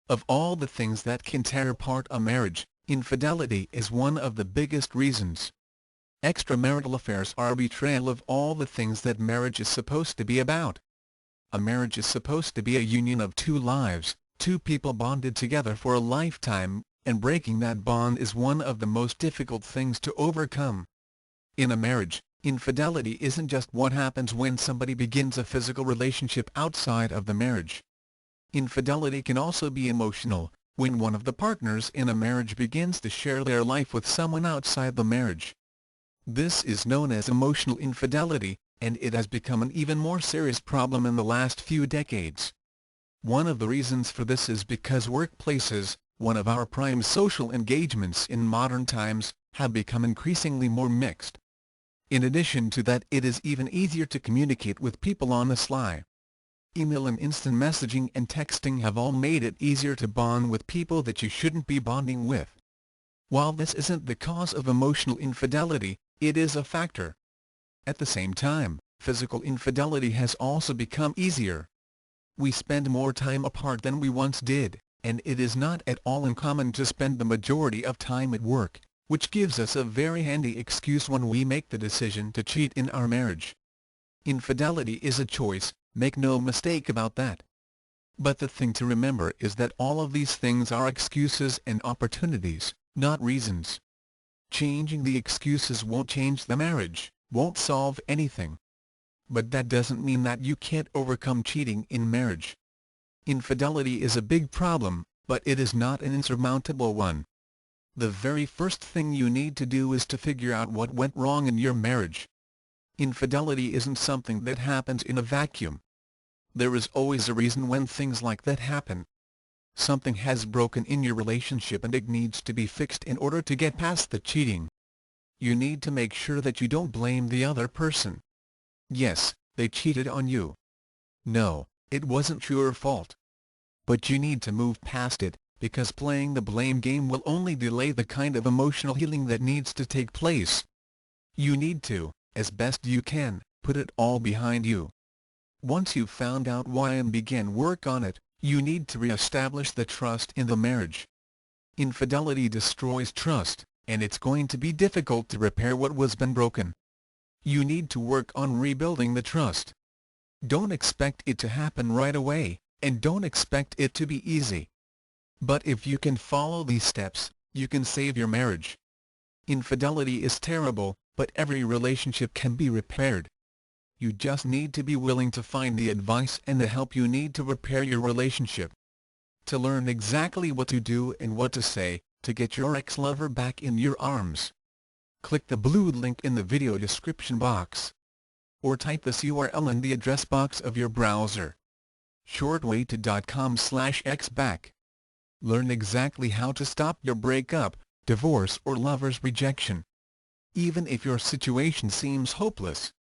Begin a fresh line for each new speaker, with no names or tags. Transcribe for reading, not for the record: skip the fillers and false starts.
Of all the things that can tear apart a marriage, infidelity is one of the biggest reasons. Extramarital affairs are a betrayal of all the things that marriage is supposed to be about. A marriage is supposed to be a union of two lives, two people bonded together for a lifetime, and breaking that bond is one of the most difficult things to overcome. In a marriage, infidelity isn't just what happens when somebody begins a physical relationship outside of the marriage. Infidelity can also be emotional, when one of the partners in a marriage begins to share their life with someone outside the marriage. This is known as emotional infidelity, and it has become an even more serious problem in the last few decades. One of the reasons for this is because workplaces, one of our prime social engagements in modern times, have become increasingly more mixed. In addition to that, it is even easier to communicate with people on the sly. Email and instant messaging and texting have all made it easier to bond with people that you shouldn't be bonding with. While this isn't the cause of emotional infidelity, it is a factor. At the same time, physical infidelity has also become easier. We spend more time apart than we once did, and it is not at all uncommon to spend the majority of time at work, which gives us a very handy excuse when we make the decision to cheat in our marriage. Infidelity is a choice, make no mistake about that. But the thing to remember is that all of these things are excuses and opportunities, not reasons. Changing the excuses won't change the marriage, won't solve anything. But that doesn't mean that you can't overcome cheating in marriage. Infidelity is a big problem, but it is not an insurmountable one. The very first thing you need to do is to figure out what went wrong in your marriage. Infidelity isn't something that happens in a vacuum. There is always a reason when things like that happen. Something has broken in your relationship and it needs to be fixed in order to get past the cheating. You need to make sure that you don't blame the other person. Yes, they cheated on you. No, it wasn't your fault. But you need to move past it, because playing the blame game will only delay the kind of emotional healing that needs to take place. You need to, as best you can, put it all behind you. Once you've found out why and begin work on it, you need to re-establish the trust in the marriage. Infidelity destroys trust, and it's going to be difficult to repair what was been broken. You need to work on rebuilding the trust. Don't expect it to happen right away, and don't expect it to be easy. But if you can follow these steps, you can save your marriage. Infidelity is terrible, but every relationship can be repaired. You just need to be willing to find the advice and the help you need to repair your relationship. To learn exactly what to do and what to say, to get your ex-lover back in your arms, click the blue link in the video description box. Or type this URL in the address box of your browser. shortway2.com/xback. Learn exactly how to stop your breakup, divorce or lover's rejection. Even if your situation seems hopeless,